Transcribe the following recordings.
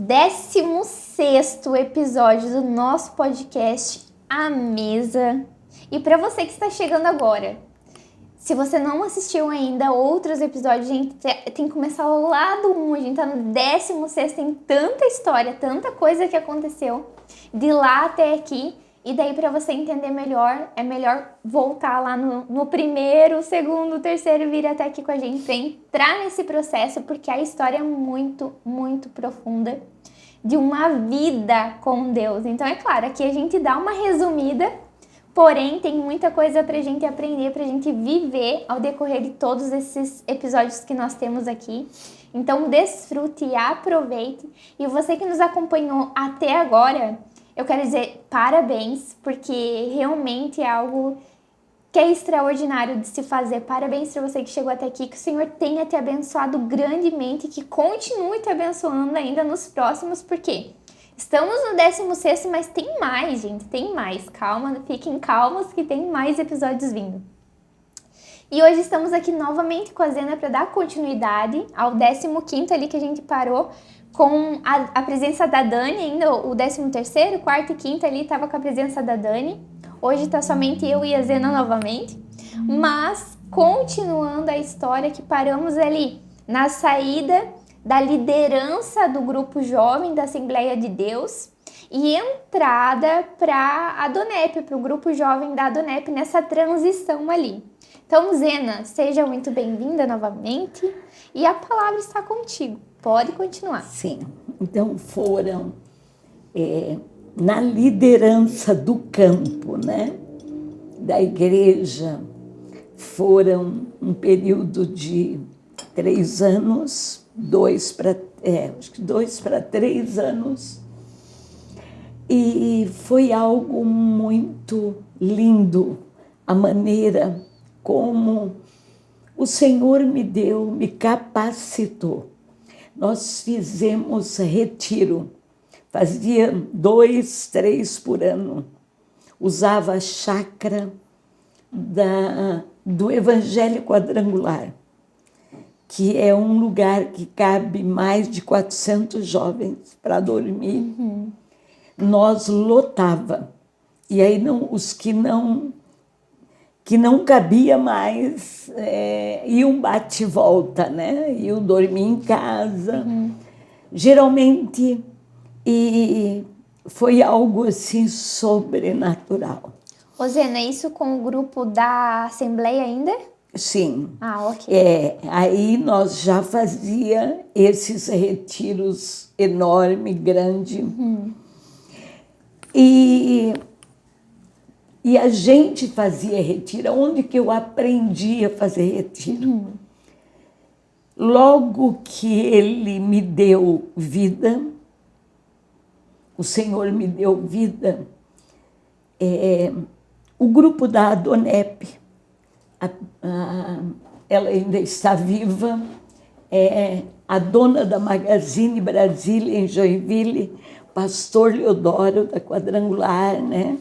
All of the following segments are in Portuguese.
16º episódio do nosso podcast A Mesa. E para você que está chegando agora, se você não assistiu ainda outros episódios, a gente tem que começar lá do 1, a gente tá no 16º, tem tanta história, tanta coisa que aconteceu de lá até aqui. E daí, para você entender melhor, é melhor voltar lá no primeiro, segundo, terceiro e vir até aqui com a gente para entrar nesse processo, porque a história é muito, muito profunda de uma vida com Deus. Então, é claro, aqui a gente dá uma resumida, porém tem muita coisa pra gente aprender, pra gente viver ao decorrer de todos esses episódios que nós temos aqui. Então, desfrute e aproveite. E você que nos acompanhou até agora, eu quero dizer parabéns, porque realmente é algo que é extraordinário de se fazer. Parabéns para você que chegou até aqui, que o Senhor tenha te abençoado grandemente, que continue te abençoando ainda nos próximos, porque estamos no 16º, mas tem mais, gente, tem mais. Calma, fiquem calmos que tem mais episódios vindo. E hoje estamos aqui novamente com a Zena para dar continuidade ao 15º ali que a gente parou, com a presença da Dani, ainda o 13º, quarto e quinto ali estava com a presença da Dani. Hoje está somente eu e a Zena novamente, mas continuando a história que paramos ali na saída da liderança do grupo jovem da Assembleia de Deus e entrada para a Adonep, para o grupo jovem da Adonep nessa transição ali. Então, Zena, seja muito bem-vinda novamente e a palavra está contigo. Pode continuar. Sim, então foram na liderança do campo, né, da igreja, foram um período de 3 anos, 2 para 3 anos, e foi algo muito lindo, a maneira como o Senhor me capacitou. Nós fizemos retiro, fazia 2, 3 por ano. Usava a chácara do Evangelho Quadrangular, que é um lugar que cabe mais de 400 jovens para dormir. Uhum. Nós lotava. E aí os que não cabia mais, iam bate e volta, né? Iam dormir em casa. Uhum. Geralmente, e foi algo assim sobrenatural. Ô Zena, isso com o grupo da Assembleia ainda? Sim. Ah, ok. Aí nós já fazia esses retiros enormes, grandes. Uhum. E a gente fazia retiro. Onde que eu aprendi a fazer retiro? Uhum. Logo que ele me deu vida, o Senhor me deu vida, o grupo da Adonep, ela ainda está viva, a dona da Magazine Brasília, em Joinville, pastor Leodoro, da Quadrangular, né?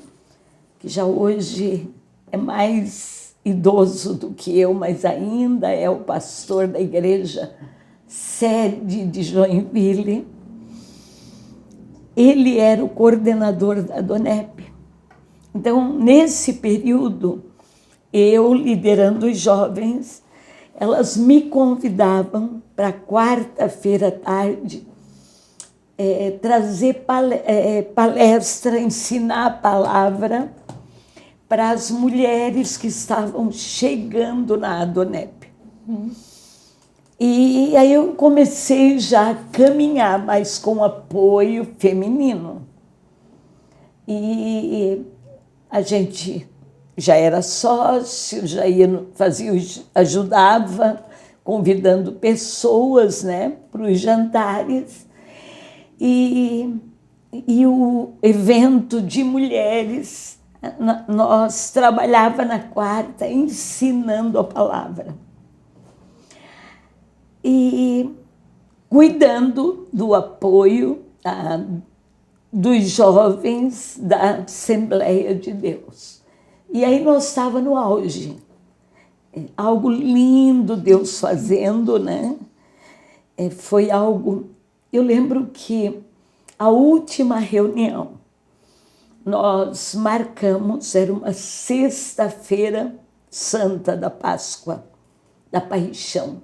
Que já hoje é mais idoso do que eu, mas ainda é o pastor da igreja sede de Joinville. Ele era o coordenador da Adonep. Então, nesse período, eu liderando os jovens, elas me convidavam para quarta-feira à tarde trazer palestra, ensinar a palavra para as mulheres que estavam chegando na Adonep. E aí eu comecei já a caminhar, mas com apoio feminino. E a gente já era sócio, já ia, ajudava, convidando pessoas, né, para os jantares. E o evento de mulheres, nós trabalhava na quarta ensinando a palavra e cuidando do apoio dos jovens da Assembleia de Deus. E aí nós estávamos no auge, algo lindo Deus fazendo, né? Foi algo eu lembro que a última reunião nós marcamos, era uma sexta-feira santa da Páscoa, da Paixão.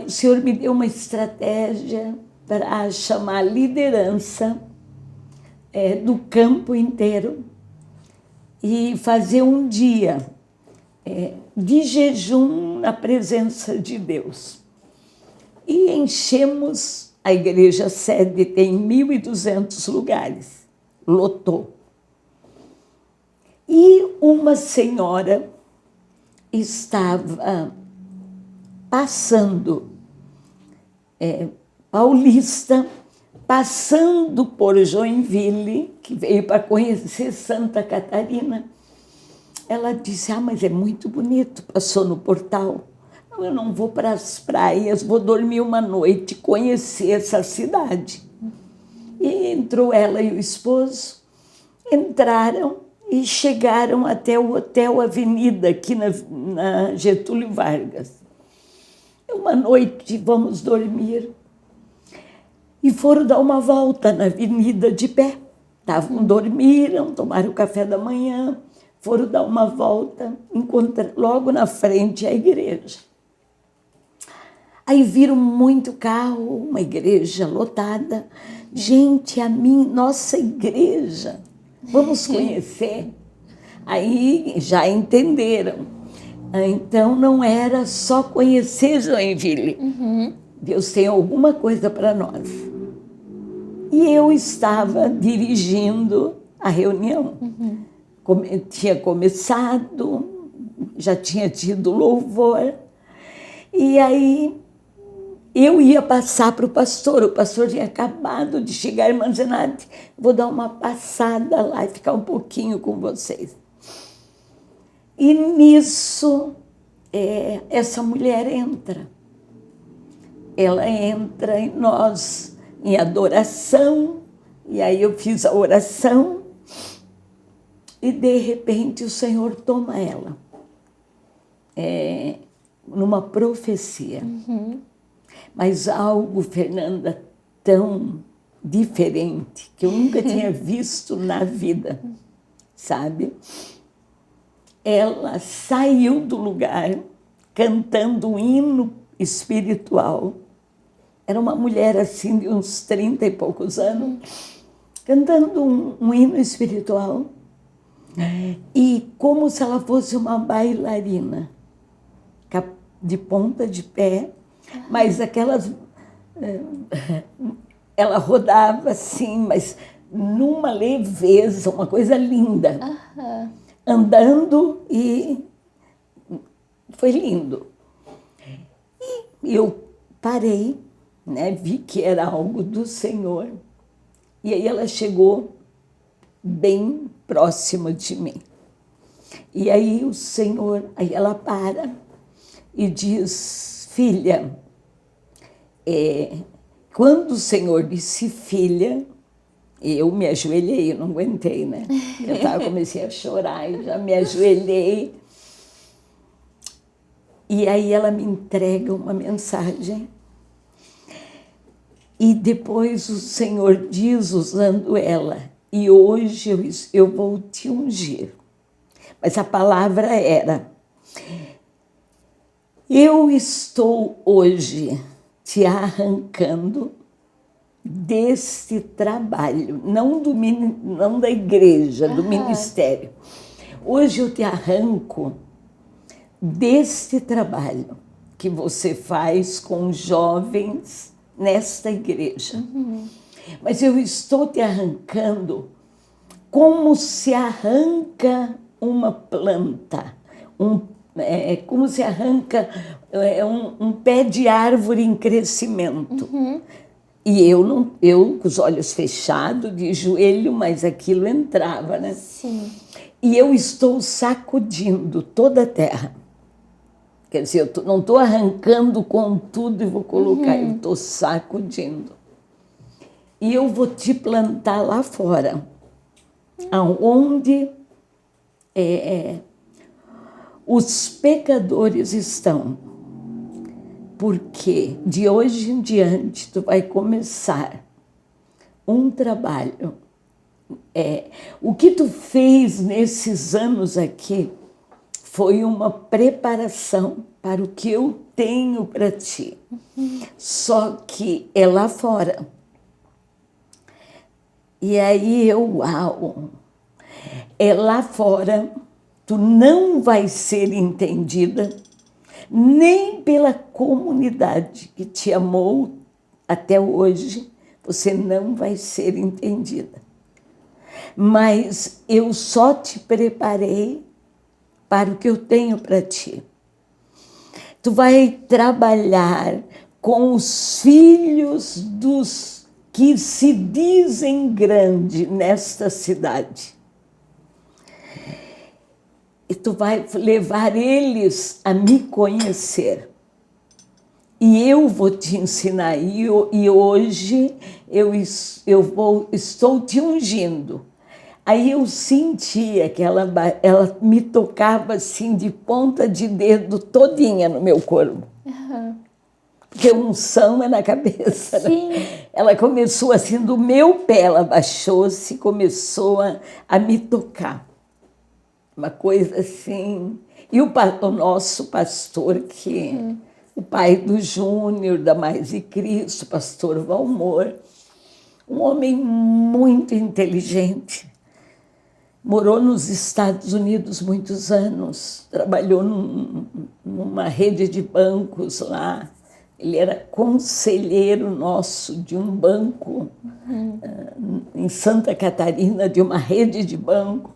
O Senhor me deu uma estratégia para chamar a liderança do campo inteiro e fazer um dia de jejum na presença de Deus. E enchemos a igreja sede, tem 1.200 lugares, lotou. E uma senhora estava passando, paulista, passando por Joinville, que veio para conhecer Santa Catarina. Ela disse, mas é muito bonito, passou no portal. Não, eu não vou para as praias, vou dormir uma noite, conhecer essa cidade. E entrou ela e o esposo, entraram e chegaram até o Hotel Avenida, aqui na Getúlio Vargas. Uma noite, vamos dormir. E foram dar uma volta na avenida de pé. Dormiram, tomaram o café da manhã, foram dar uma volta, logo na frente a igreja. Aí viram muito carro, uma igreja lotada. Gente, nossa igreja, vamos conhecer. Aí já entenderam. Então não era só conhecer Joinville. Deus tem alguma coisa para nós. E eu estava dirigindo a reunião. Tinha começado, já tinha tido louvor. E aí eu ia passar para o pastor tinha acabado de chegar, irmã Zenate, vou dar uma passada lá e ficar um pouquinho com vocês. E nisso, essa mulher entra. Ela entra e nós, em adoração, e aí eu fiz a oração, e de repente o Senhor toma ela, numa profecia. Mas algo, Fernanda, tão diferente, que eu nunca tinha visto na vida, sabe? Ela saiu do lugar cantando um hino espiritual. Era uma mulher assim de uns 30 e poucos anos, cantando um hino espiritual. E como se ela fosse uma bailarina, de ponta de pé, mas aquelas... Ela rodava assim, mas numa leveza, uma coisa linda. Andando e foi lindo. E eu parei, né, vi que era algo do Senhor. E aí ela chegou bem próxima de mim. E aí o Senhor, aí ela para e diz, filha, quando o Senhor disse filha, eu me ajoelhei, eu não aguentei, né? Comecei a chorar e já me ajoelhei. E aí ela me entrega uma mensagem. E depois o Senhor diz, usando ela, e hoje eu vou te ungir. Mas a palavra era, eu estou hoje te arrancando desse trabalho, não da igreja, do ministério. Hoje eu te arranco desse trabalho que você faz com jovens nesta igreja. Mas eu estou te arrancando como se arranca uma planta, como se arranca um pé de árvore em crescimento. E eu com os olhos fechados, de joelho, mas aquilo entrava, né? Sim. E eu estou sacudindo toda a terra. Quer dizer, eu não estou arrancando com tudo e vou colocar, eu estou sacudindo. E eu vou te plantar lá fora, aonde os pecadores estão. porque de hoje em diante tu vai começar um trabalho. O que tu fez nesses anos aqui foi uma preparação para o que eu tenho para ti. Só que é lá fora. E aí uau! É lá fora, tu não vai ser entendida nem pela comunidade que te amou até hoje, você não vai ser entendida. Mas eu só te preparei para o que eu tenho para ti. Tu vai trabalhar com os filhos dos que se dizem grande nesta cidade. E tu vai levar eles a me conhecer. E eu vou te ensinar. E hoje estou te ungindo. Aí eu sentia que ela me tocava assim de ponta de dedo todinha no meu corpo. Uhum. Porque unção é na cabeça. Sim. Né? Ela começou assim, do meu pé, ela baixou-se e começou a me tocar. Uma coisa assim. E o nosso pastor, que o pai do Júnior, da Mais e Cristo, pastor Valmor, um homem muito inteligente, morou nos Estados Unidos muitos anos, trabalhou numa rede de bancos lá. Ele era conselheiro nosso de um banco em Santa Catarina, de uma rede de banco.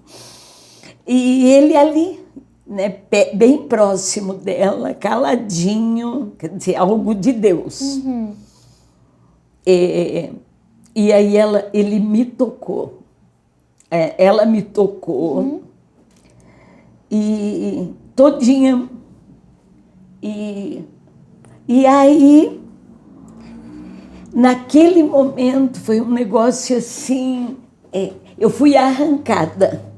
E ele ali, né, bem próximo dela, caladinho, quer dizer, algo de Deus. E aí ele me tocou. Ela me tocou e todinha. E aí, naquele momento, foi um negócio assim, eu fui arrancada.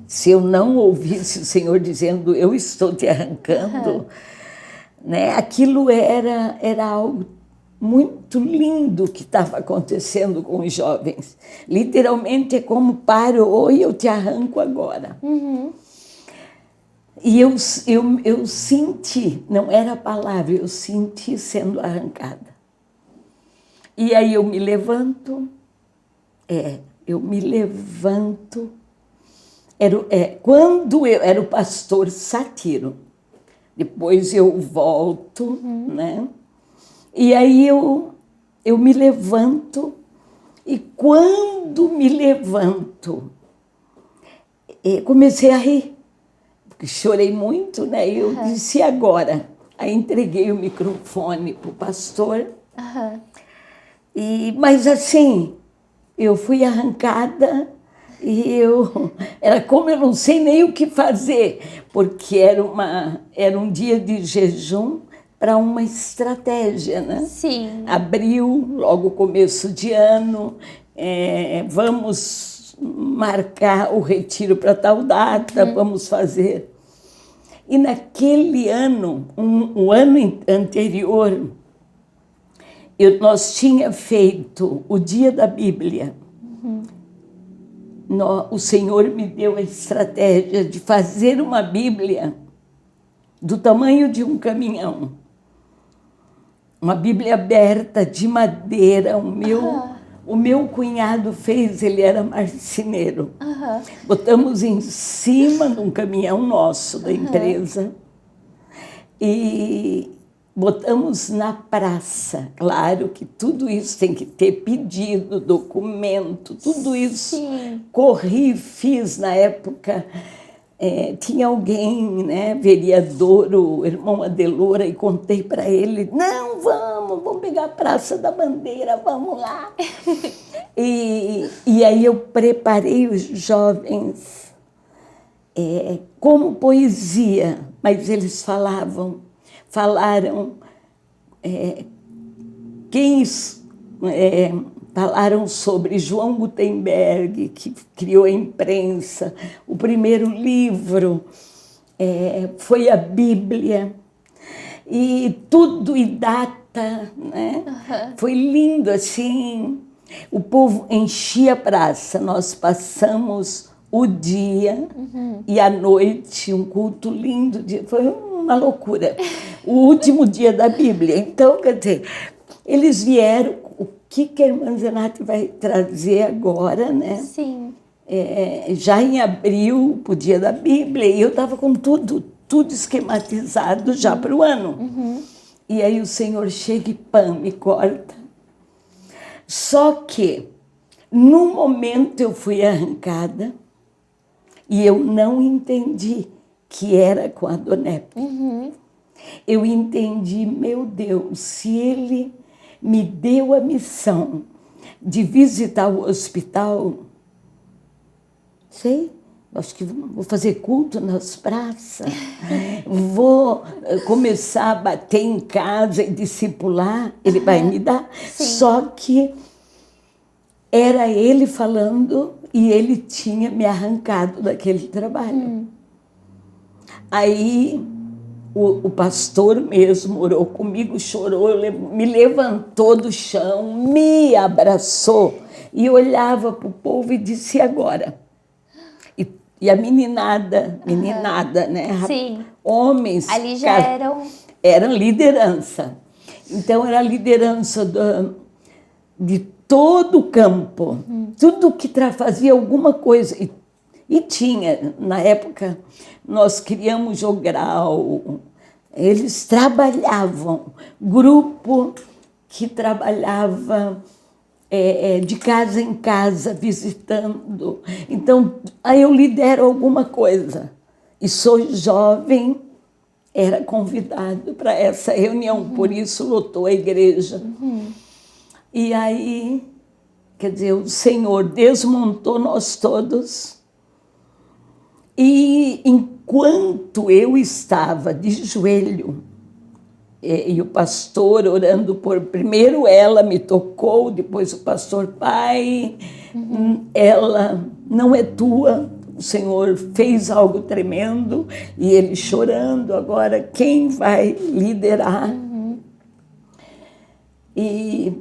Se eu não ouvisse o Senhor dizendo, eu estou te arrancando, né, aquilo era algo muito lindo que estava acontecendo com os jovens. Literalmente é como parou e eu te arranco agora. E eu senti, não era a palavra, eu senti sendo arrancada. E aí eu me levanto, quando eu era o pastor Satiro, depois eu volto, né? E aí eu me levanto, e quando me levanto, comecei a rir, porque chorei muito, né? Eu disse, e agora? Aí entreguei o microfone para o pastor, mas assim, eu fui arrancada, e era como eu não sei nem o que fazer, porque era um dia de jejum para uma estratégia, né? Sim. Abril, logo começo de ano, vamos marcar o retiro para tal data, vamos fazer. E naquele ano, o ano anterior, nós tínhamos feito o Dia da Bíblia. O Senhor me deu a estratégia de fazer uma Bíblia do tamanho de um caminhão. Uma Bíblia aberta, de madeira. O meu cunhado fez, ele era marceneiro. Botamos em cima de um caminhão nosso, da empresa. E botamos na praça. Claro que tudo isso tem que ter pedido, documento, tudo isso. Sim. Corri, fiz na época. Tinha alguém, né, vereador, o irmão Adelora, e contei para ele, não, vamos pegar a Praça da Bandeira, vamos lá. E aí eu preparei os jovens como poesia, mas eles falaram, falaram sobre João Gutenberg, que criou a imprensa, o primeiro livro foi a Bíblia. e tudo e data, né? Foi lindo assim. O povo enchia a praça. Nós passamos o dia e a noite, um culto lindo. Foi uma loucura. O último dia da Bíblia. Então, quer dizer, eles vieram. O que a irmã Zenate vai trazer agora, né? Sim. Já em abril, o dia da Bíblia, e eu estava com tudo esquematizado já para o ano. E aí o Senhor chega e pam, me corta. Só que, no momento eu fui arrancada e eu não entendi que era com a Donep. Eu entendi, meu Deus, se Ele me deu a missão de visitar o hospital, acho que vou fazer culto nas praças, vou começar a bater em casa e discipular, Ele vai me dar. Sim. Só que era Ele falando e Ele tinha me arrancado daquele trabalho. Aí o pastor mesmo orou comigo, chorou, me levantou do chão, me abraçou e olhava para o povo e disse: agora? E a meninada, né? Sim. Homens. Ali já eram liderança. Então, era a liderança de todo o campo. Tudo que fazia alguma coisa. E tinha, na época, nós criamos jogral. Eles trabalhavam. Grupo que trabalhava de casa em casa, visitando. Então, aí eu lidero alguma coisa. E sou jovem, era convidado para essa reunião, por isso lotou a igreja. E aí, quer dizer, o Senhor desmontou nós todos. E enquanto eu estava de joelho, e o pastor orando primeiro ela me tocou, depois o pastor: pai, ela não é tua, o Senhor fez algo tremendo, e ele chorando, agora quem vai liderar? E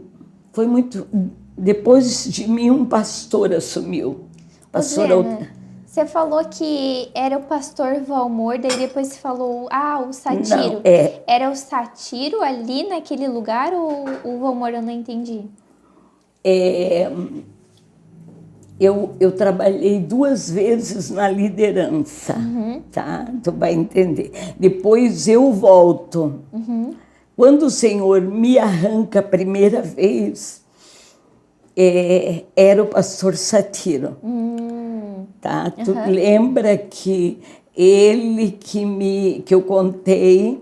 foi muito... Depois de mim, um pastor assumiu. Você falou que era o pastor Valmor, daí depois você falou, o Satiro. Não, Era o Satiro ali naquele lugar ou o Valmor? Eu não entendi. Eu trabalhei 2 vezes na liderança, tá? Tu vai entender. Depois eu volto. Quando o Senhor me arranca a primeira vez, era o pastor Satiro. Tá? Tu lembra que ele que eu contei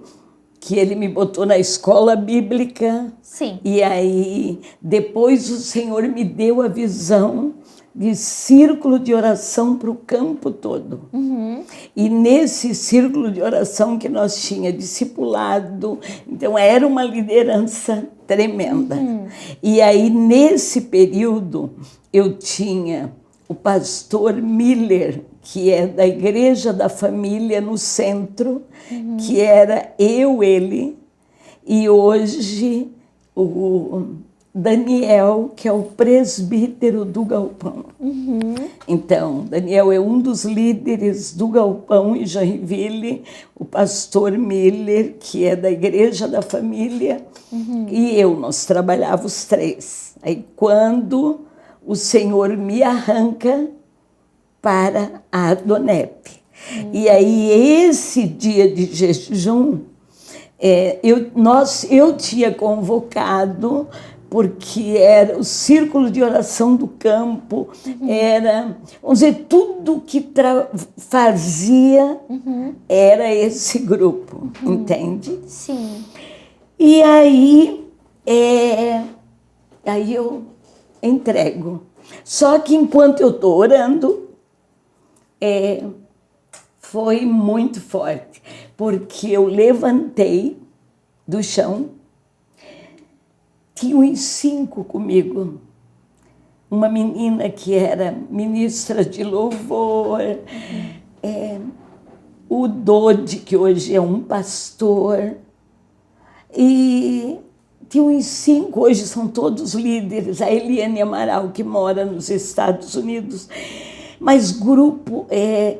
que ele me botou na escola bíblica? Sim. E aí depois o Senhor me deu a visão de círculo de oração para o campo todo. E nesse círculo de oração que nós tinha discipulado, então era uma liderança tremenda. E aí nesse período eu tinha o pastor Miller, que é da Igreja da Família no centro, que era ele, e hoje o Daniel, que é o presbítero do Galpão. Então, Daniel é um dos líderes do Galpão em Joinville, o pastor Miller, que é da Igreja da Família, e nós trabalhávamos os 3. Aí, quando o Senhor me arranca para a Donep. E aí, esse dia de jejum, eu tinha convocado, porque era o círculo de oração do campo, era, vamos dizer, tudo que fazia era esse grupo, entende? Sim. E aí eu entrego. Só que enquanto eu estou orando, foi muito forte, porque eu levantei do chão, tinha uns 5 comigo, uma menina que era ministra de louvor, o Dodi, que hoje é um pastor, E tinha uns 5, hoje são todos líderes. A Eliane Amaral, que mora nos Estados Unidos. Mas grupo é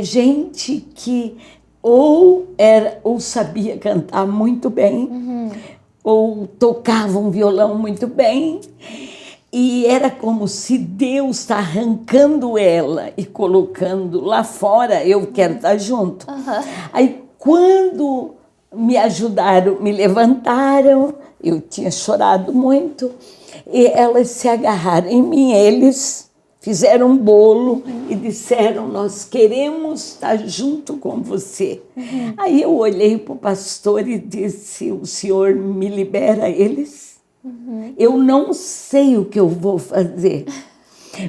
gente que ou sabia cantar muito bem, ou tocava um violão muito bem. E era como se Deus está arrancando ela e colocando lá fora, eu quero estar junto. Aí, quando me ajudaram, me levantaram, eu tinha chorado muito, e elas se agarraram em mim, eles fizeram um bolo e disseram, nós queremos estar junto com você. Aí eu olhei para o pastor e disse, o senhor me libera eles? Eu não sei o que eu vou fazer,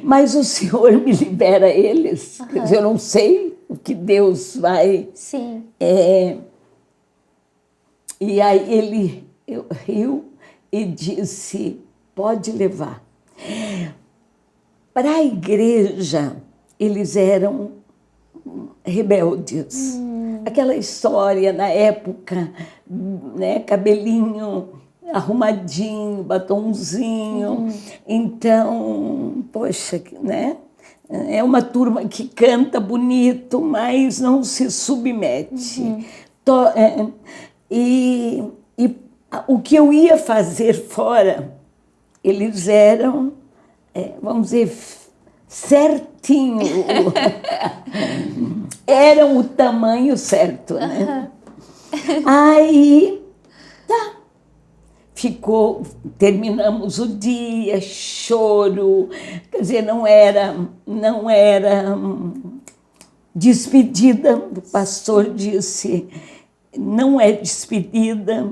mas o senhor me libera eles. Quer dizer, eu não sei o que Deus vai... Sim. E aí ele riu e disse, pode levar. Para a igreja, eles eram rebeldes. Aquela história na época, né, cabelinho arrumadinho, batonzinho. Então, poxa, né? É uma turma que canta bonito, mas não se submete. E o que eu ia fazer fora, eles eram, vamos dizer, certinho. Eram o tamanho certo, né? Aí, tá. Terminamos o dia, choro, quer dizer, não era despedida. O pastor disse, não é despedida,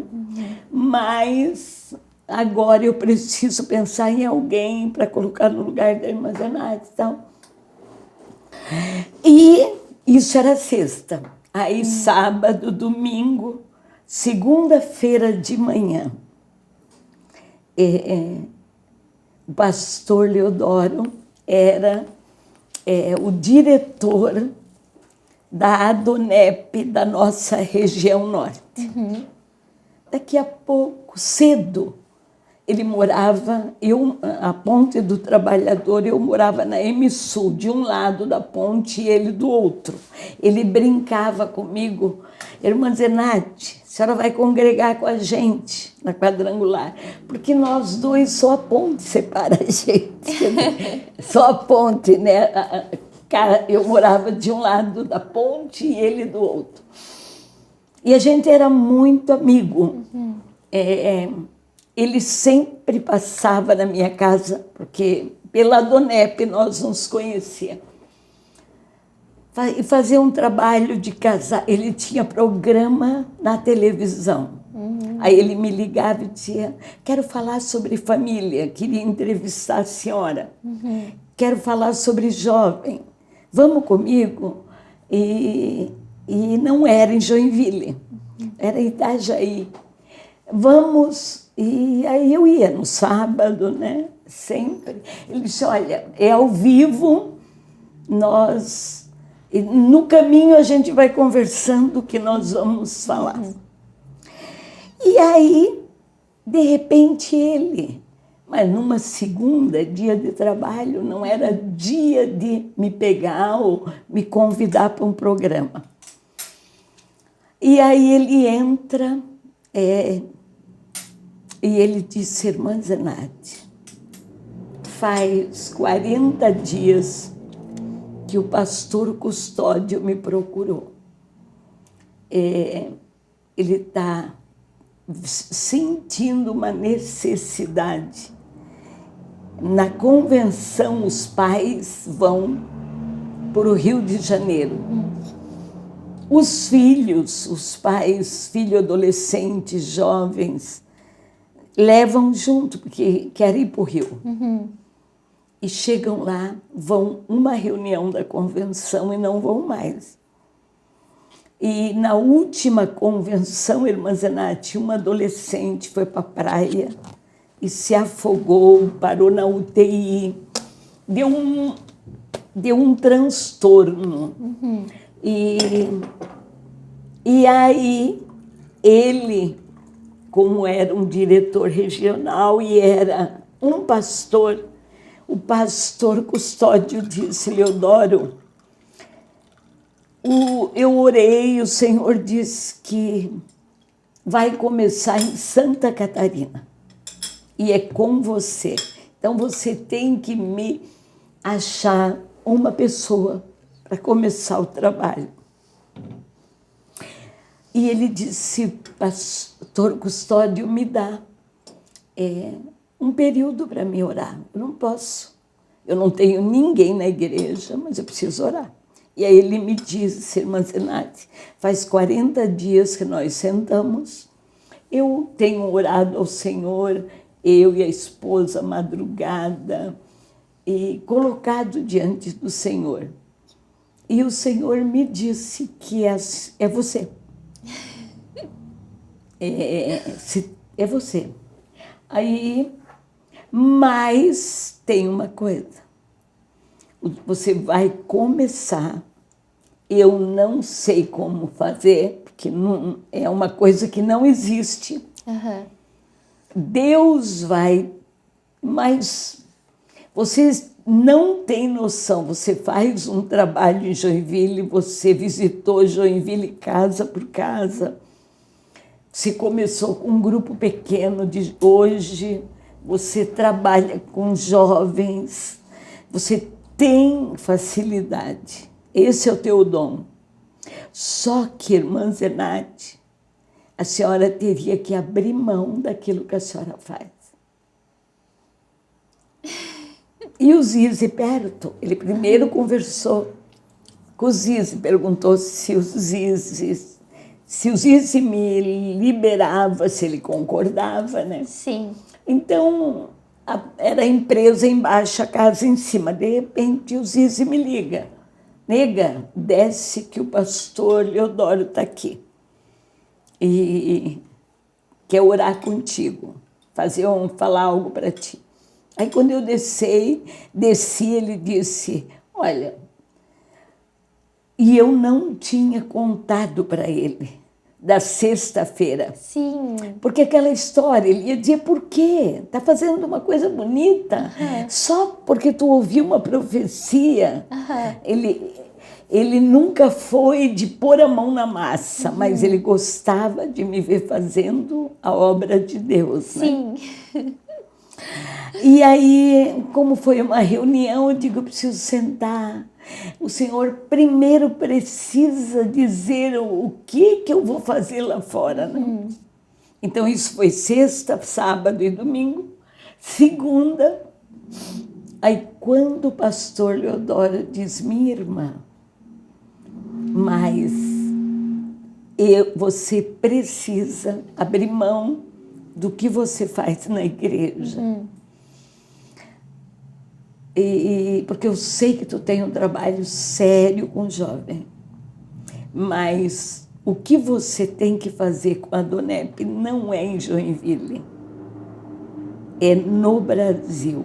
mas agora eu preciso pensar em alguém para colocar no lugar da irmã Zenate e tal. E isso era sexta. Aí sábado, domingo, segunda-feira de manhã, o pastor Leodoro era o diretor da ADONEP da nossa região norte. Daqui a pouco, cedo, ele morava, a Ponte do Trabalhador, eu morava na M-Sul, de um lado da ponte e ele do outro. Ele brincava comigo, irmã Zenate, a senhora vai congregar com a gente na quadrangular, porque nós dois, só a ponte separa a gente. Só a ponte, né? Eu morava de um lado da ponte e ele do outro. E a gente era muito amigo. Ele sempre passava na minha casa, porque pela ADONEP nós nos conhecíamos. E fazia um trabalho de casar. Ele tinha programa na televisão. Aí ele me ligava e dizia, quero falar sobre família, queria entrevistar a senhora. Quero falar sobre jovem. Vamos comigo? E não era em Joinville, era em Itajaí. Vamos, e aí eu ia no sábado, né? Sempre. Ele disse, olha, é ao vivo, no caminho a gente vai conversando o que nós vamos falar. E aí, de repente mas numa segunda, dia de trabalho, não era dia de me pegar ou me convidar para um programa. E aí ele entra e ele disse, irmã Zenate, faz 40 dias que o pastor Custódio me procurou. Ele está sentindo uma necessidade. Na convenção, os pais vão para o Rio de Janeiro. Os filhos, os pais, filhos adolescentes, jovens, levam junto, porque querem ir para o Rio. E chegam lá, vão uma reunião da convenção e não vão mais. E na última convenção, irmã Zenate, uma adolescente foi para a praia e se afogou, parou na UTI, deu um transtorno. E aí ele como era um diretor regional e era um pastor, o pastor Custódio disse: Leodoro, eu orei, o Senhor disse que vai começar em Santa Catarina e é com você. Então você tem que me achar uma pessoa para começar o trabalho. E ele disse: pastor Custódio, me dá um período para me orar. Eu não posso. Eu não tenho ninguém na igreja, mas eu preciso orar. E aí ele me disse: irmã Zenate, faz 40 dias que nós sentamos, eu tenho orado ao Senhor, eu e a esposa, madrugada, e colocado diante do Senhor. E o Senhor me disse que é você. É você. Aí, mas tem uma coisa. Você vai começar, eu não sei como fazer, porque não, é uma coisa que não existe. Uhum. Deus vai, mas vocês não têm noção. Você faz um trabalho em Joinville, você visitou Joinville casa por casa. Você começou com um grupo pequeno, hoje você trabalha com jovens, você tem facilidade, esse é o teu dom. Só que, irmã Zenate, a senhora teria que abrir mão daquilo que a senhora faz. E o Zizi perto, ele primeiro conversou com o Zizi, perguntou se o Zizi me liberava, se ele concordava, né? Sim. Então, era a empresa embaixo, a casa em cima. De repente, o Zizi me liga. Nega, desce que o pastor Leodoro está aqui. E quer orar contigo, falar algo para ti. Aí, quando eu desci, ele disse: olha, e eu não tinha contado para ele da sexta-feira. Sim. Porque aquela história, ele ia dizer: por quê? Está fazendo uma coisa bonita. Só porque tu ouviu uma profecia. Ele nunca foi de pôr a mão na massa, mas ele gostava de me ver fazendo a obra de Deus. Sim. Né? E aí, como foi uma reunião, eu digo: eu preciso sentar. O senhor primeiro precisa dizer o que eu vou fazer lá fora. Né? Então, isso foi sexta, sábado e domingo. Segunda, aí quando o pastor Leodoro diz: minha irmã, mas você precisa abrir mão do que você faz na igreja. Porque eu sei que tu tem um trabalho sério com jovem, mas o que você tem que fazer com a Donep não é em Joinville, é no Brasil.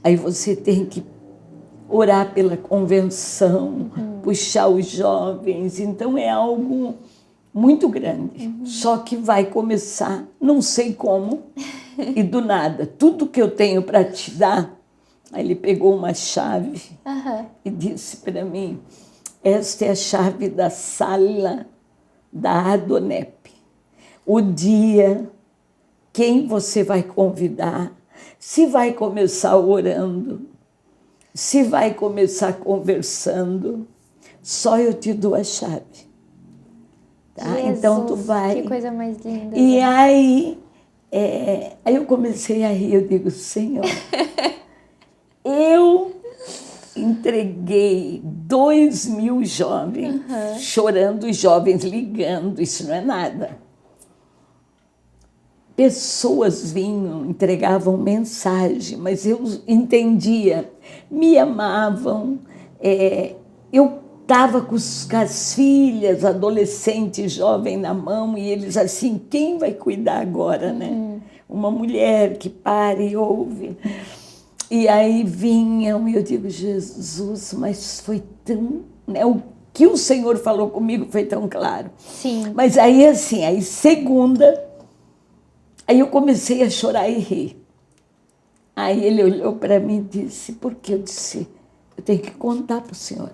Aí você tem que orar pela convenção, puxar os jovens, então é algo muito grande. Só que vai começar, não sei como, e do nada, tudo que eu tenho para te dar. Aí ele pegou uma chave e disse para mim: esta é a chave da sala da Adonep. O dia, quem você vai convidar, se vai começar orando, se vai começar conversando, só eu te dou a chave. Tá? Jesus, então tu vai. Que coisa mais linda. E aí eu comecei a rir, eu digo: Senhor, eu entreguei 2.000 jovens, chorando, os jovens ligando, isso não é nada. Pessoas vinham, entregavam mensagem, mas eu entendia, me amavam. Eu estava com as filhas, adolescentes, jovem na mão, e eles assim: quem vai cuidar agora, né? Uma mulher que para e ouve. E aí vinham, e eu digo: Jesus, mas foi tão... Né, o que o Senhor falou comigo foi tão claro. Sim. Mas aí assim, aí segunda, Aí eu comecei a chorar e rir. Aí ele olhou para mim e disse, por quê? Eu disse, eu tenho que contar para o senhor.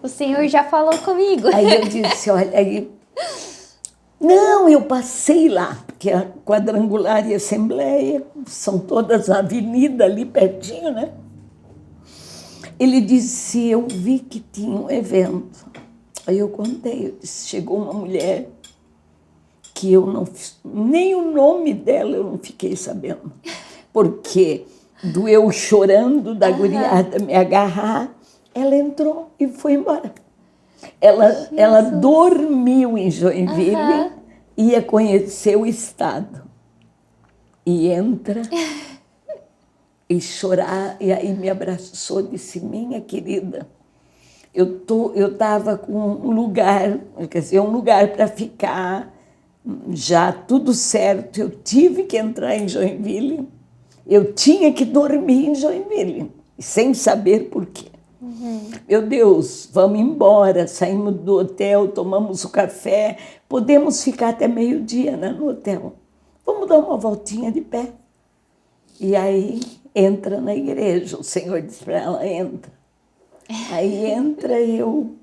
O senhor já falou comigo. Aí eu disse, olha, aí... Não, eu passei lá, porque a Quadrangular e a Assembleia são todas na avenida ali pertinho, né? Ele disse, eu vi que tinha um evento. Aí eu contei, eu disse, chegou uma mulher que eu não... Nem o nome dela eu não fiquei sabendo. Porque do eu chorando, da guriada me agarrar, ela entrou e foi embora. Ela dormiu em Joinville, ia conhecer o estado. E entra e chorar, e aí me abraçou, disse, minha querida, eu estava com um lugar, quer dizer, um lugar para ficar, já tudo certo, eu tive que entrar em Joinville, eu tinha que dormir em Joinville, sem saber por quê. Meu Deus, vamos embora, saímos do hotel, tomamos o café, podemos ficar até meio-dia, né, no hotel. Vamos dar uma voltinha de pé. E aí entra na igreja, o Senhor diz para ela, entra. Aí entra eu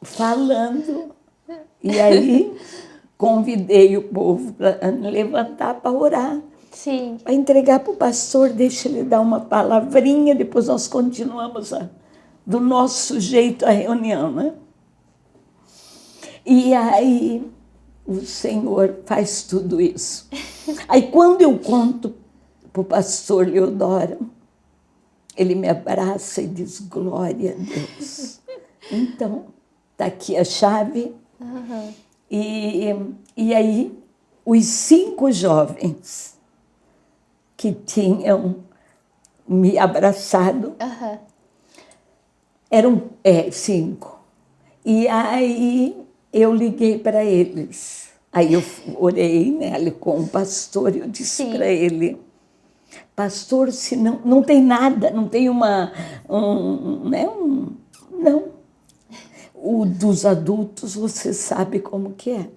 falando, e aí convidei o povo para levantar para orar. Sim. Para entregar para o pastor, deixa ele dar uma palavrinha, depois nós continuamos do nosso jeito a reunião, né? E aí o Senhor faz tudo isso. Aí quando eu conto para o pastor Leodoro, ele me abraça e diz, glória a Deus. Então, está aqui a chave. E aí, os 5 jovens que tinham me abraçado, eram 5. E aí eu liguei para eles. Aí eu orei, né, com o pastor e eu disse para ele, pastor, se não tem nada, não tem não. O dos adultos, você sabe como que é.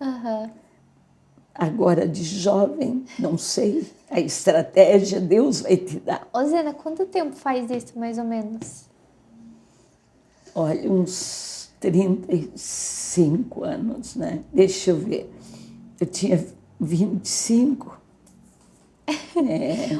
Agora, de jovem, não sei. A estratégia Deus vai te dar. Ô, Zena, quanto tempo faz isso, mais ou menos? Olha, uns 35 anos, né? Deixa eu ver. Eu tinha 25.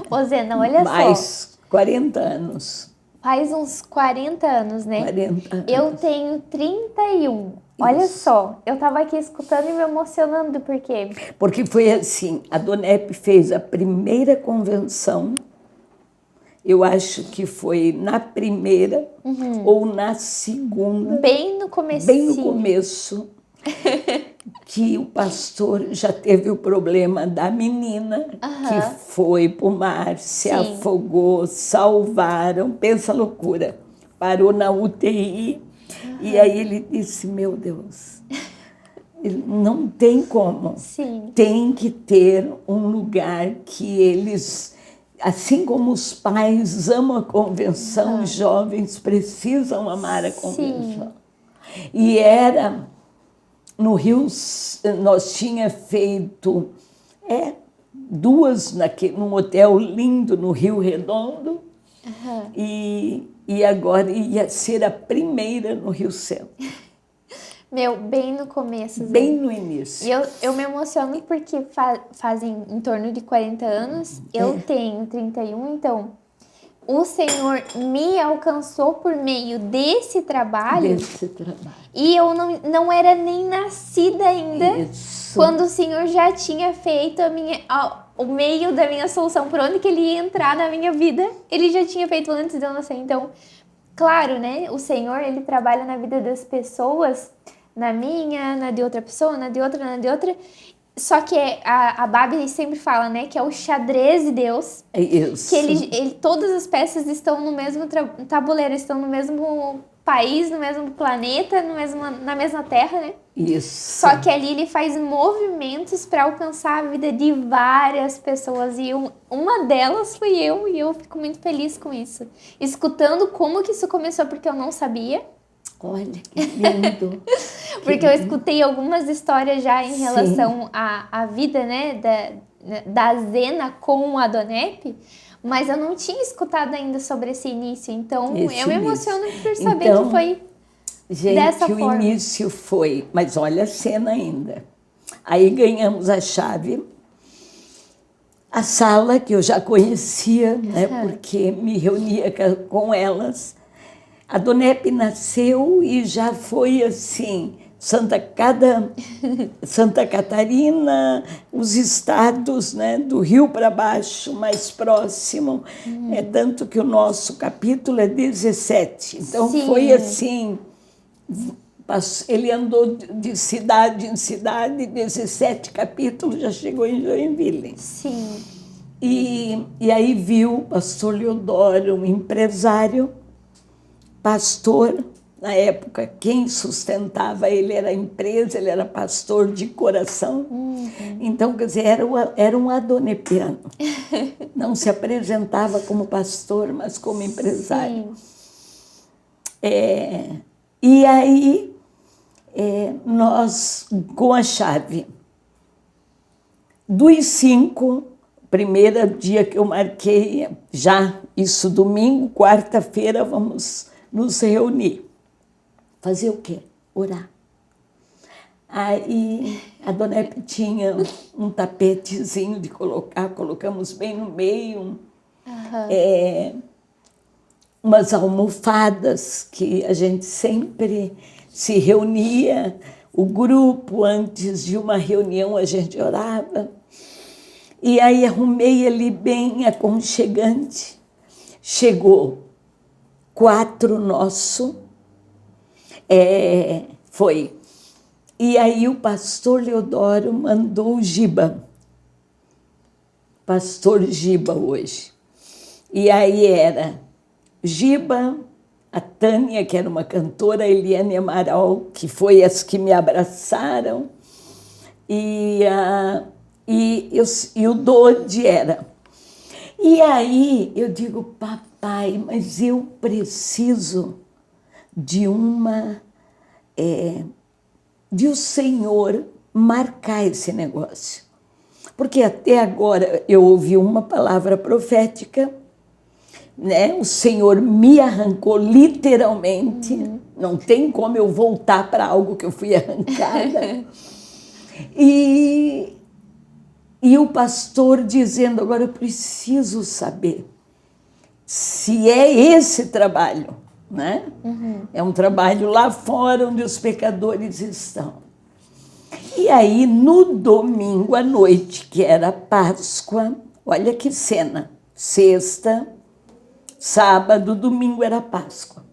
Ô, Zena, olha mais 40 anos. Faz uns 40 anos, né? 40 anos. Eu tenho 31. Olha só, eu tava aqui escutando e me emocionando, por quê? Porque foi assim, a Dona Epe fez a primeira convenção, eu acho que foi na primeira ou na segunda. Bem no comecinho. Bem no começo, que o pastor já teve o problema da menina que foi para o mar, se afogou, salvaram, pensa loucura, parou na UTI. E aí ele disse, meu Deus, não tem como. Tem que ter um lugar que eles, assim como os pais amam a convenção, os jovens precisam amar a convenção. E era no Rio, nós tinha feito 2 num hotel lindo no Rio Redondo, e agora ia ser a primeira no Rio Centro. Meu, bem no começo. Bem no início. E eu me emociono porque fazem em torno de 40 anos, eu tenho 31, então o Senhor me alcançou por meio desse trabalho. E eu não era nem nascida ainda. Quando o Senhor já tinha feito o meio da minha solução, por onde que Ele ia entrar na minha vida, Ele já tinha feito antes de eu nascer. Então, claro, né? O Senhor, Ele trabalha na vida das pessoas, na minha, na de outra pessoa, na de outra, na de outra. Só que a Babi sempre fala, né, que é o xadrez de Deus. Isso. Que todas as peças estão no mesmo tabuleiro, estão no mesmo país, no mesmo planeta, na mesma terra, né? Isso. Só que ali ele faz movimentos para alcançar a vida de várias pessoas. E uma delas fui eu, e eu fico muito feliz com isso. Escutando como que isso começou, porque eu não sabia. Olha, que lindo. Porque eu escutei algumas histórias já em relação à vida, né, da Zena com o Adonep, mas eu não tinha escutado ainda sobre esse início. Então, eu me emociono por saber que foi dessa o forma. início foi... Mas olha a cena ainda. Aí ganhamos a chave. A sala, que eu já conhecia, né, porque me reunia com elas. A Adonep nasceu e já foi assim, Santa Catarina, os estados, né, do Rio para baixo, mais próximo. É tanto que o nosso capítulo é 17. Então foi assim, ele andou de cidade em cidade, 17 capítulos, já chegou em Joinville. Sim. E aí viu o pastor Leodoro, um empresário, pastor. Na época, quem sustentava ele era a empresa, ele era pastor de coração. Então, quer dizer, era um adonepiano. Não se apresentava como pastor, mas como empresário. E aí, nós, com a chave dos 5, primeiro dia que eu marquei, já isso domingo, quarta-feira, vamos nos reunir. Fazer o quê? Orar. Aí a Adonep tinha um tapetezinho de colocamos bem no meio, umas almofadas que a gente sempre se reunia, o grupo, antes de uma reunião a gente orava. E aí arrumei ali bem aconchegante. Chegou 4 nosso, foi. E aí o pastor Leodoro mandou o Giba, pastor Giba hoje. E aí era Giba, a Tânia, que era uma cantora, a Eliane Amaral, que foi as que me abraçaram, e o Dodi era. E aí eu digo, papai, mas eu preciso de de o Senhor marcar esse negócio. Porque até agora eu ouvi uma palavra profética, né? O Senhor me arrancou literalmente, não tem como eu voltar para algo que eu fui arrancada. E o pastor dizendo, agora eu preciso saber se é esse trabalho, né? É um trabalho lá fora onde os pecadores estão. E aí, no domingo à noite, que era Páscoa, olha que cena, sexta, sábado, domingo era Páscoa.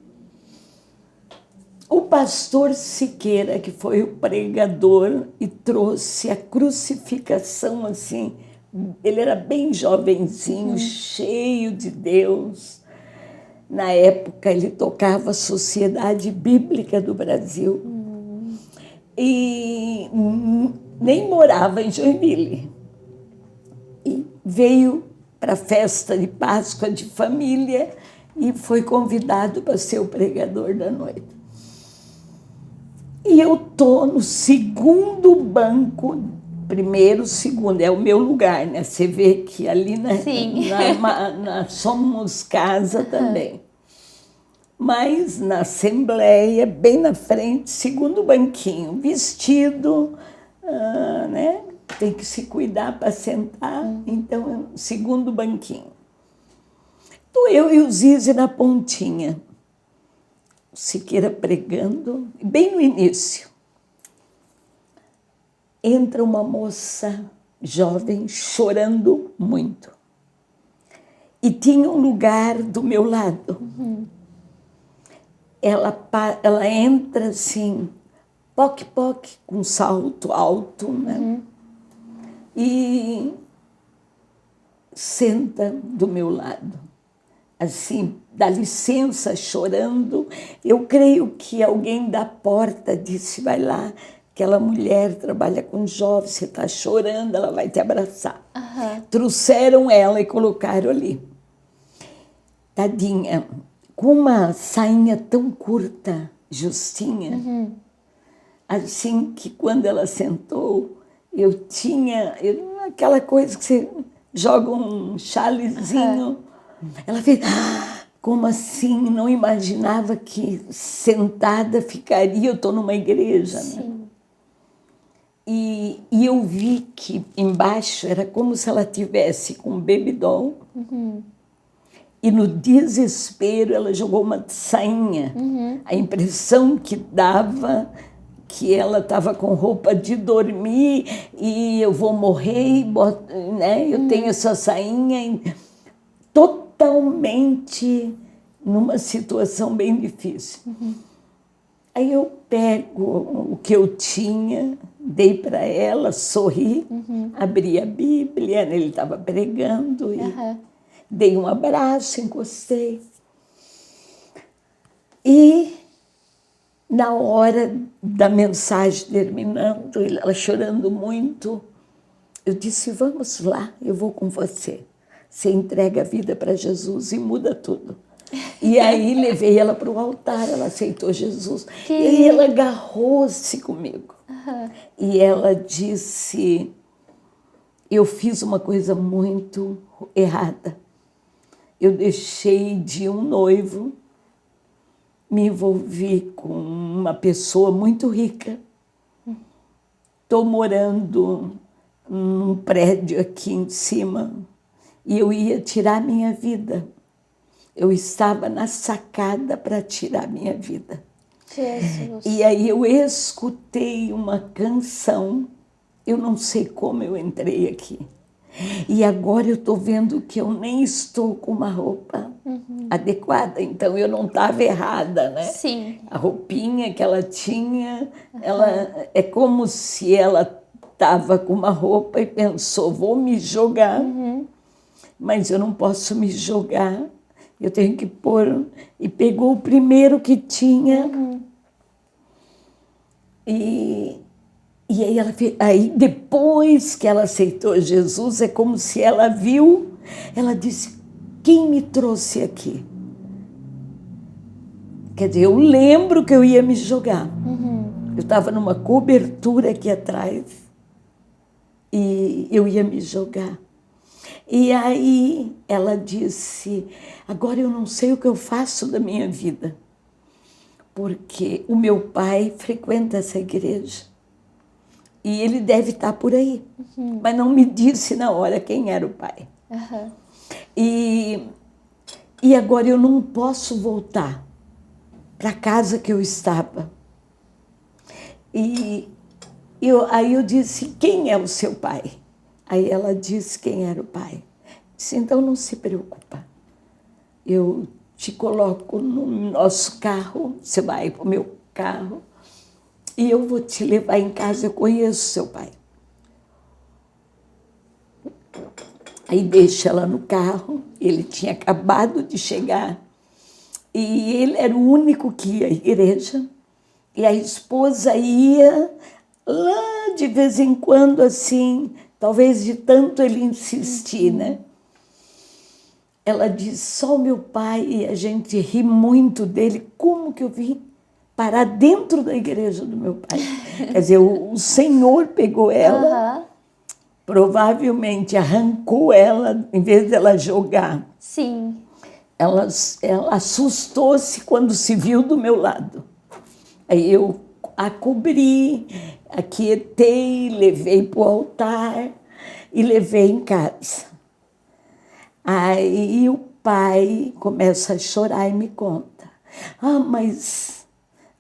O pastor Siqueira, que foi o pregador e trouxe a crucificação assim, ele era bem jovenzinho, cheio de Deus. Na época, ele tocava a Sociedade Bíblica do Brasil. E nem morava em Joinville. E veio para a festa de Páscoa de família e foi convidado para ser o pregador da noite. E eu estou no segundo banco, primeiro, segundo, é o meu lugar, né? Você vê que ali somos casa também. Mas na Assembleia, bem na frente, segundo banquinho, vestido, né? Tem que se cuidar para sentar, então, segundo banquinho. Estou eu e o Zizi na pontinha. O Siqueira pregando, bem no início. Entra uma moça jovem chorando muito. E tinha um lugar do meu lado. Ela entra assim, poc-poc, com salto alto, né? E senta do meu lado. Assim, dá licença, chorando. Eu creio que alguém da porta disse, vai lá, aquela mulher trabalha com jovens, você está chorando, ela vai te abraçar. Trouxeram ela e colocaram ali. Tadinha, com uma sainha tão curta, Justinha, assim que quando ela sentou, eu tinha aquela coisa que você joga um chalezinho. Ela fez, como assim? Não imaginava que sentada ficaria, eu estou numa igreja, né? E eu vi que embaixo era como se ela tivesse com um bebidol. E no desespero ela jogou uma sainha. A impressão que dava que ela estava com roupa de dormir e eu vou morrer, né? Eu tenho essa sainha totalmente numa situação bem difícil. Aí eu pego o que eu tinha, dei para ela, sorri, abri a Bíblia, ele estava pregando e dei um abraço, encostei. E na hora da mensagem terminando, ela chorando muito, eu disse, vamos lá, eu vou com você. Você entrega a vida para Jesus e muda tudo. E aí levei ela para o altar, ela aceitou Jesus. E aí ela agarrou-se comigo. E ela disse, eu fiz uma coisa muito errada. Eu deixei de um noivo, me envolvi com uma pessoa muito rica. Estou morando num prédio aqui em cima e eu ia tirar minha vida. Eu estava na sacada para tirar minha vida. Jesus. E aí eu escutei uma canção, eu não sei como eu entrei aqui. E agora eu estou vendo que eu nem estou com uma roupa adequada, então eu não estava errada, né? Sim. A roupinha que ela tinha, ela é como se ela estava com uma roupa e pensou, vou me jogar, mas eu não posso me jogar, eu tenho que pôr, e pegou o primeiro que tinha, e aí, aí depois que ela aceitou Jesus, é como se ela viu, ela disse, quem me trouxe aqui? Quer dizer, eu lembro que eu ia me jogar. Eu estava numa cobertura aqui atrás e eu ia me jogar. E aí ela disse, agora eu não sei o que eu faço da minha vida, porque o meu pai frequenta essa igreja. E ele deve estar por aí. Mas não me disse na hora quem era o pai. E agora eu não posso voltar para a casa que eu estava. E aí eu disse, quem é o seu pai? Aí ela disse quem era o pai. Disse, então não se preocupa. Eu te coloco no nosso carro, você vai para o meu carro, e eu vou te levar em casa, eu conheço seu pai. Aí deixa ela no carro, ele tinha acabado de chegar, e ele era o único que ia à igreja, e a esposa ia lá de vez em quando, assim, talvez de tanto ele insistir, né? Ela disse, só o meu pai, e a gente ri muito dele, como que eu vim parar dentro da igreja do meu pai? Quer dizer, o Senhor pegou ela, provavelmente arrancou ela, em vez de ela jogar. Sim. Ela assustou-se quando se viu do meu lado. Aí eu a cobri, aquietei, levei para o altar e levei em casa. Aí o pai começa a chorar e me conta. Mas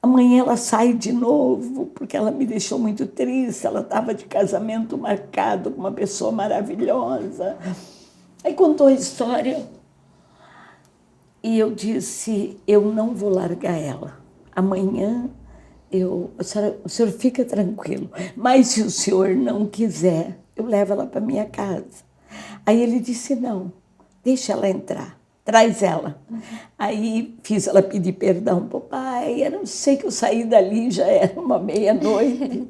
amanhã ela sai de novo, porque ela me deixou muito triste, ela estava de casamento marcado com uma pessoa maravilhosa. Aí contou a história e eu disse, eu não vou largar ela. Amanhã, o senhor fica tranquilo, mas se o senhor não quiser, eu levo ela para minha casa. Aí ele disse, não, deixa ela entrar. Traz ela. Aí fiz ela pedir perdão para o pai. Eu não sei que eu saí dali, já era uma meia-noite.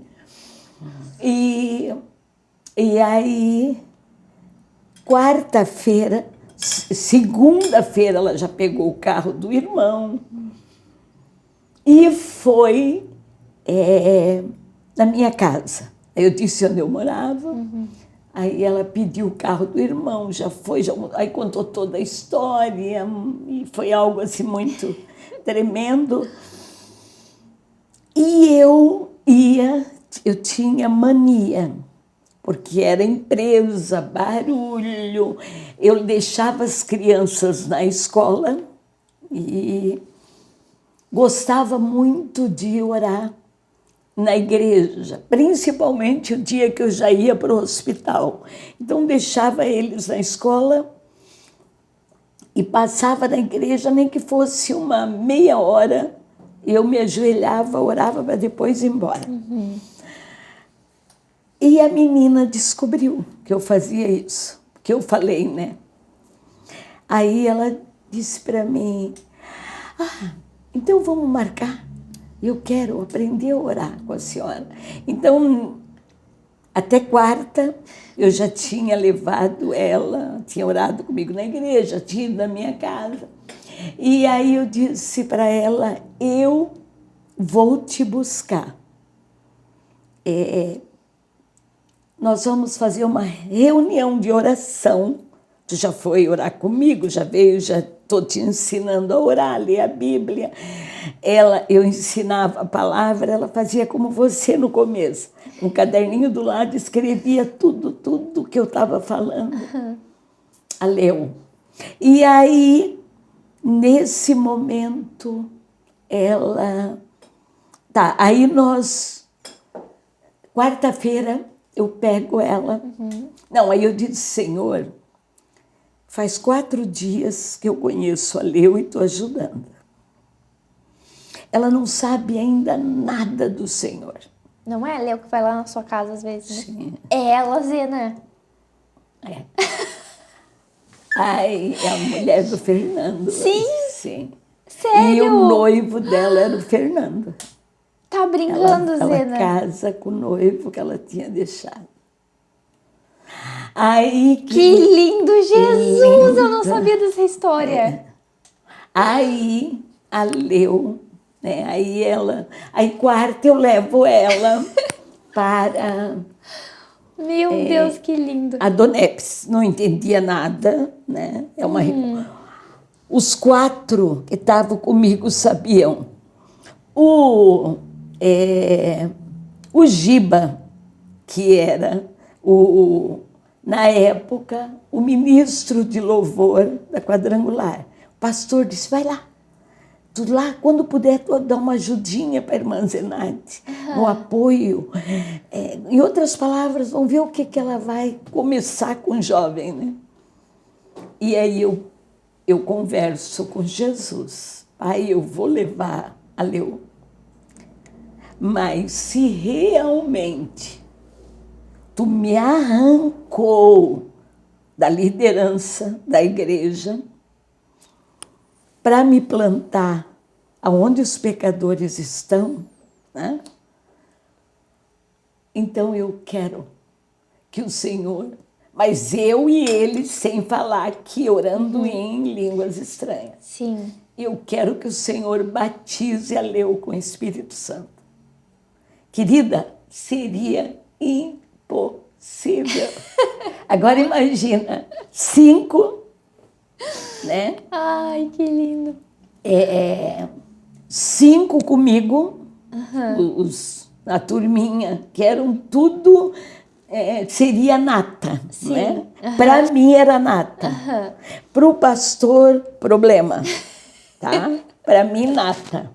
E aí, quarta-feira, segunda-feira, ela já pegou o carro do irmão. E foi na minha casa. Eu disse onde eu morava. Aí ela pediu o carro do irmão, aí contou toda a história, e foi algo assim muito tremendo. E eu tinha mania, porque era empresa, barulho. Eu deixava as crianças na escola e gostava muito de orar na igreja, principalmente o dia que eu já ia para o hospital. Então, deixava eles na escola e passava na igreja, nem que fosse uma meia hora, eu me ajoelhava, orava para depois ir embora. E a menina descobriu que eu fazia isso, que eu falei, né? Aí ela disse para mim, então vamos marcar. Eu quero aprender a orar com a senhora. Então, até quarta, eu já tinha levado ela, tinha orado comigo na igreja, tinha ido na minha casa. E aí eu disse para ela, eu vou te buscar. Nós vamos fazer uma reunião de oração. Tu já foi orar comigo, já veio, já estou te ensinando a orar, a ler a Bíblia. Eu ensinava a palavra, ela fazia como você no começo. Um caderninho do lado, escrevia tudo que eu estava falando. A leu. E aí, nesse momento, aí nós, quarta-feira, eu pego ela. Não, aí eu disse, Senhor, faz 4 dias que eu conheço a Leu e estou ajudando. Ela não sabe ainda nada do Senhor. Não é a Leu que vai lá na sua casa às vezes, né? Sim. É ela, Zena. É. Ai, é a mulher do Fernando. Sim? Sim. Sério? E o noivo dela era o Fernando. Tá brincando, Ela Zena? casa com o noivo que ela tinha deixado. Aí Que lindo, Jesus! Eu não lindo. sabia dessa história. Aí a Leu, né? Aí quarta eu levo ela para Meu Deus, que lindo. a Doneps. Não entendia nada, né? Os 4 que estavam comigo sabiam. O Giba, que era na época o ministro de louvor da Quadrangular. O pastor disse, vai lá, tu lá, quando puder, tu dá uma ajudinha para a irmã Zenate, no apoio. Em outras palavras, vamos ver o que ela vai começar com o jovem, né? E aí eu converso com Jesus. Pai, eu vou levar a Leu. Mas se realmente tu me arrancou da liderança da igreja para me plantar aonde os pecadores estão, né? Então eu quero que o Senhor, mas eu e ele sem falar aqui, orando em línguas estranhas. Sim. Eu quero que o Senhor batize a Leu com o Espírito Santo. Querida, seria impossível. Agora imagina, 5, né? Ai, que lindo. 5 comigo, a turminha, que eram tudo, seria nata, Sim. né? Para mim era nata. Para o pastor, problema, tá? Para mim, nata.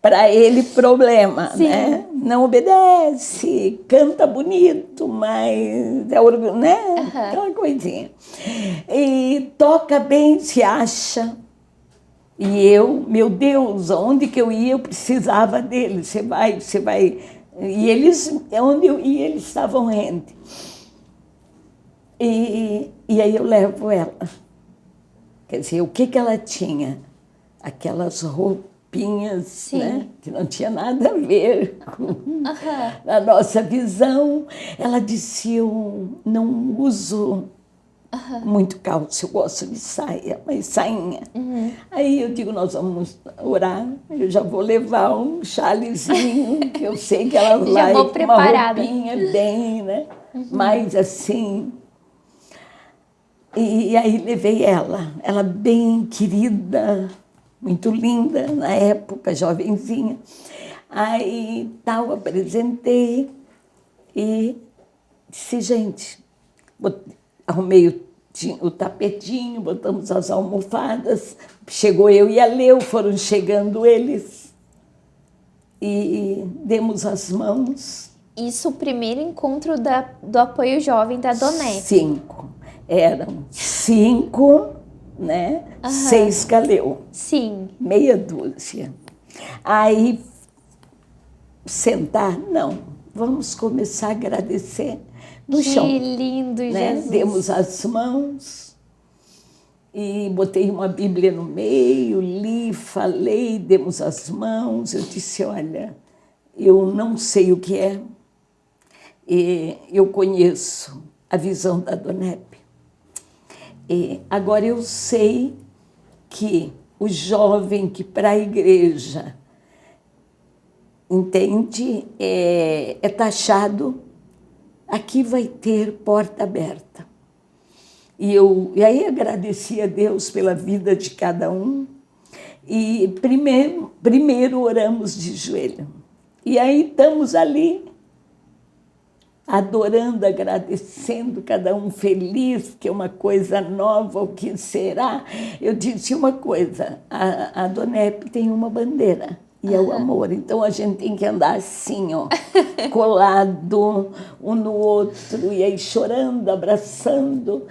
Para ele, problema, Sim. né? Não obedece, canta bonito, mas é orgulho, né? Aquela coisinha. E toca bem, se acha. E eu, meu Deus, onde que eu ia, eu precisava dele. Você vai. E eles, onde eu ia, eles estavam rente. E aí eu levo ela. Quer dizer, o que ela tinha? Aquelas roupinhas, Sim. né? Que não tinha nada a ver com a nossa visão. Ela disse, eu não uso muito calça, eu gosto de saia, mas sainha. Aí eu digo, nós vamos orar, eu já vou levar um chalezinho, que eu sei que ela vai vou com preparada. uma roupinha bem, né? Mas assim... E aí levei ela bem querida, muito linda na época, jovenzinha. Aí tal, apresentei e disse, gente, arrumei o tapetinho, botamos as almofadas, chegou eu e a Leu, foram chegando eles e demos as mãos. Isso, o primeiro encontro do apoio jovem da Donep. Eram 5, né? 6 Caleu. Sim. Meia dúzia. Aí, sentar, não. Vamos começar a agradecer no chão. Que lindo, né? Jesus. Demos as mãos e botei uma Bíblia no meio, li, falei, demos as mãos. Eu disse, olha, eu não sei o que é, e eu conheço a visão da Donep. E agora eu sei que o jovem que para a igreja, entende, é taxado, aqui vai ter porta aberta. E aí agradeci a Deus pela vida de cada um. E primeiro oramos de joelho. E aí estamos ali, adorando, agradecendo, cada um feliz, que é uma coisa nova, o que será? Eu disse uma coisa, a Donep tem uma bandeira, e é o amor. Então a gente tem que andar assim, ó, colado um no outro, e aí chorando, abraçando.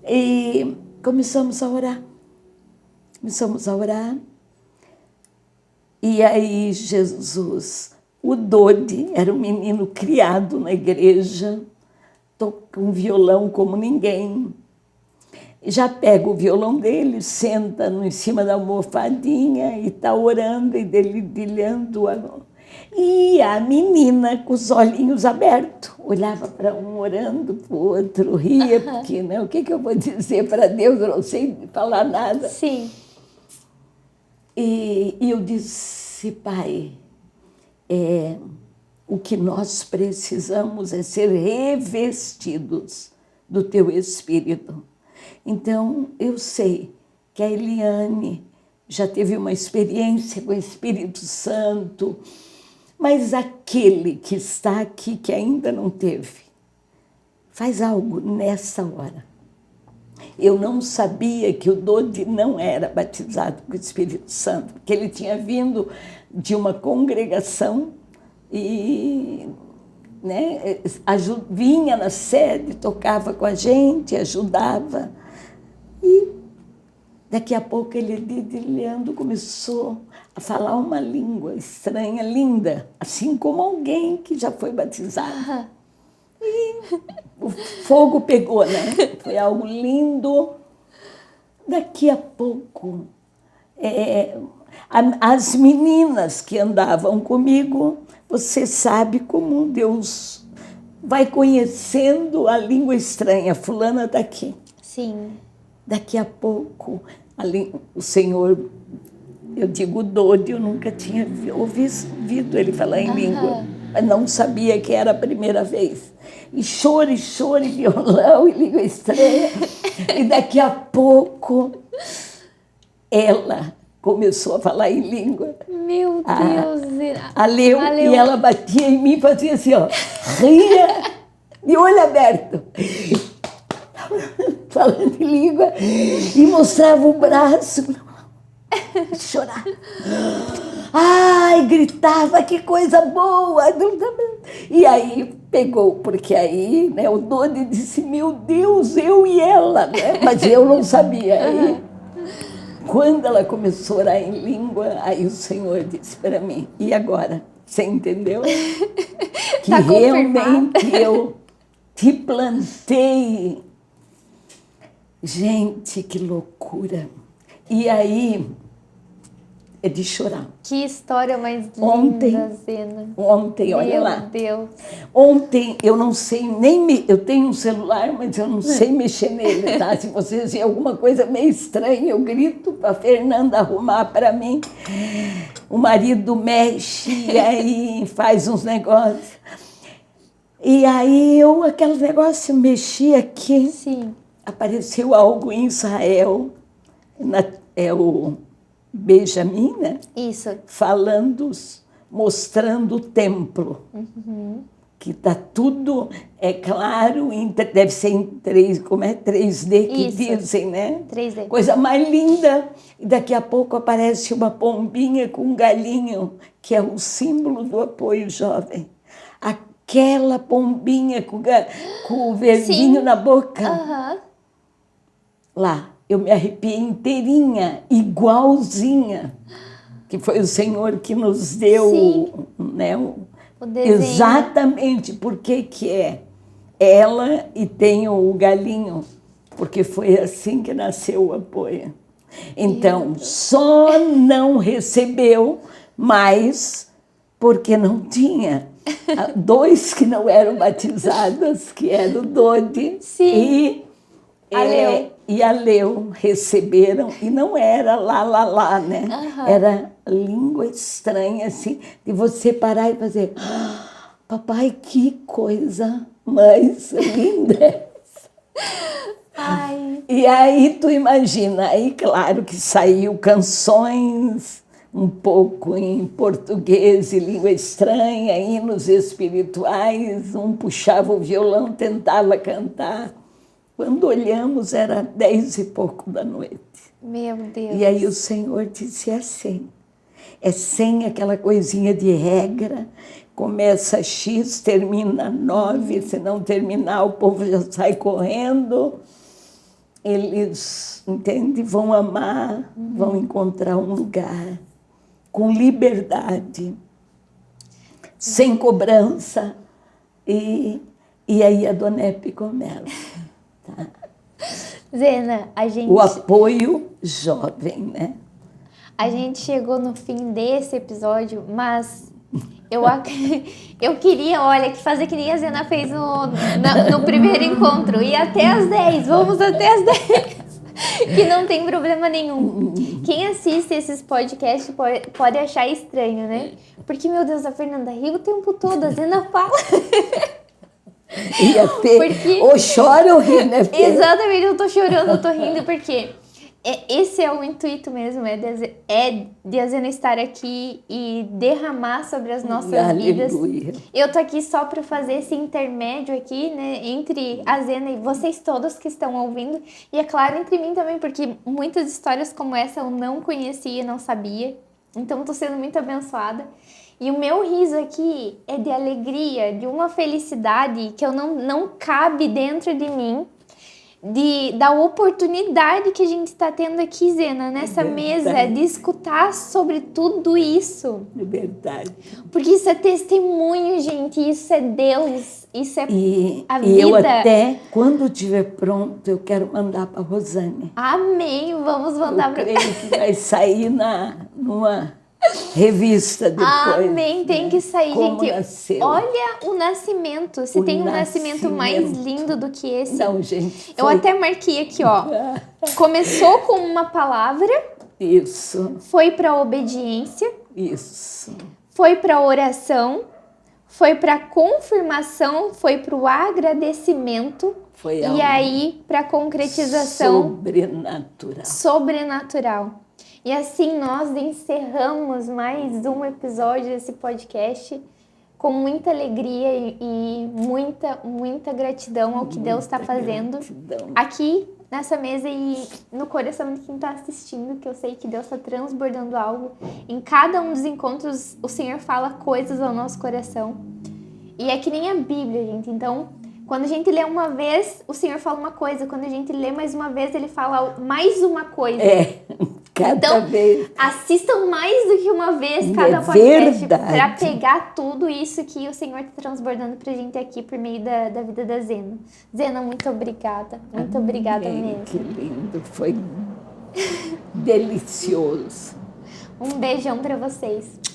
E começamos a orar. E aí Jesus... O Dodi era um menino criado na igreja, toca um violão como ninguém. Já pega o violão dele, senta em cima da almofadinha e está orando e dedilhando. E a menina, com os olhinhos abertos, olhava para um orando, para o outro, ria, porque né, o que eu vou dizer para Deus? Eu não sei falar nada. Sim. E eu disse, pai... o que nós precisamos é ser revestidos do teu Espírito. Então, eu sei que a Eliane já teve uma experiência com o Espírito Santo, mas aquele que está aqui, que ainda não teve, faz algo nessa hora. Eu não sabia que o Dodi não era batizado com o Espírito Santo, porque ele tinha vindo de uma congregação e né, vinha na sede, tocava com a gente, ajudava. E daqui a pouco ele, dedilhando, começou a falar uma língua estranha, linda, assim como alguém que já foi batizado. E o fogo pegou, né? Foi algo lindo. Daqui a pouco, as meninas que andavam comigo, você sabe como Deus vai conhecendo a língua estranha. Fulana está aqui. Sim. Daqui a pouco, o Senhor, eu digo Dodi, eu nunca tinha ouvido ele falar em língua, mas não sabia que era a primeira vez. E choro, violão e língua estranha. E daqui a pouco, ela começou a falar em língua. Meu Deus! A Leu, e ela batia em mim e fazia assim, ó, ria, de olho aberto, falando em língua, e mostrava o braço, chorava. Ai, gritava, que coisa boa! E aí pegou, porque aí né, o Dodi disse, meu Deus, eu e ela, né? Mas eu não sabia. Aí, quando ela começou a orar em língua, aí o Senhor disse para mim, e agora? Você entendeu? Que tá realmente eu te plantei. Gente, que loucura. E aí, é de chorar. Que história mais linda, Ontem, Zena. Ontem, olha Meu lá. Deus. Ontem eu não sei nem... Eu tenho um celular, mas eu não sei mexer nele, tá? Se vocês verem alguma coisa meio estranha, eu grito para Fernanda arrumar para mim. O marido mexe e aí faz uns negócios. E aí aquele negócio mexi aqui. Sim. Apareceu algo em Israel, é o Benjamin, né? Isso. Falando, mostrando o templo. Que está tudo, é claro, deve ser em 3D que Isso. dizem, né? 3D. Coisa mais linda. E daqui a pouco aparece uma pombinha com um galinho, que é o símbolo do apoio jovem. Aquela pombinha com o verdinho Sim. na boca. Aham. Lá, eu me arrepiei inteirinha, igualzinha, que foi o Senhor que nos deu, Sim. né, O desenho. exatamente porque que é ela e tem o galinho, porque foi assim que nasceu o apoio. Então, só não recebeu mais porque não tinha. 2 que não eram batizadas, que eram o Dodi Sim. e a Leu receberam, e não era lá, né? Era língua estranha, assim, de você parar e fazer, papai, que coisa mais linda. Ai. E aí tu imagina, aí claro que saiu canções um pouco em português e língua estranha, hinos espirituais, um puxava o violão, tentava cantar. Quando olhamos, era 10 e pouco da noite. Meu Deus. E aí o Senhor disse assim, é sem aquela coisinha de regra, começa X, termina 9, se não terminar o povo já sai correndo. Eles, entende, vão amar, vão encontrar um lugar com liberdade, sem cobrança. E aí a Dona Epe começa. Tá? Zena, a gente... O apoio jovem, né? A gente chegou no fim desse episódio, mas eu queria, olha, fazer que nem a Zena fez no primeiro encontro. Ir até as 10, vamos até as 10. Que não tem problema nenhum. Quem assiste esses podcasts pode achar estranho, né? Porque, meu Deus, a Fernanda ri o tempo todo, a Zena fala. E a Fê, ou chora ou ri, né, Fê? Exatamente, eu tô chorando, eu tô rindo, porque esse é o intuito mesmo, é de a Zena estar aqui e derramar sobre as nossas vidas. Aleluia. Eu tô aqui só para fazer esse intermédio aqui, né, entre a Zena e vocês todos que estão ouvindo, e é claro, entre mim também, porque muitas histórias como essa eu não conhecia, não sabia, então tô sendo muito abençoada. E o meu riso aqui é de alegria, de uma felicidade que eu não cabe dentro de mim, da oportunidade que a gente está tendo aqui, Zena, nessa mesa, de escutar sobre tudo isso. É verdade. Porque isso é testemunho, gente, isso é Deus, isso é a vida. E eu até, quando estiver pronto, eu quero mandar para a Rosane. Amém, vamos mandar para... Eu creio que vai sair numa revista depois. Amém, tem que sair, como gente. Nasceu. Olha o nascimento. Se tem um nascimento mais lindo do que esse. Não, gente. Eu até marquei aqui, ó. Começou com uma palavra. Isso. Foi para obediência. Isso. Foi para oração. Foi para confirmação. Foi para o agradecimento. Foi e aí para concretização. Sobrenatural. E assim nós encerramos mais um episódio desse podcast com muita alegria e muita gratidão ao que Deus está fazendo aqui nessa mesa e no coração de quem está assistindo, que eu sei que Deus está transbordando algo. Em cada um dos encontros o Senhor fala coisas ao nosso coração. E é que nem a Bíblia, gente. Então, quando a gente lê uma vez, o Senhor fala uma coisa. Quando a gente lê mais uma vez, Ele fala mais uma coisa. Cada vez. Assistam mais do que uma vez cada podcast para pegar tudo isso que o Senhor está transbordando pra gente aqui por meio da vida da Zena. Zena, muito obrigada. Muito obrigada mesmo. Que lindo. Foi delicioso. Um beijão pra vocês.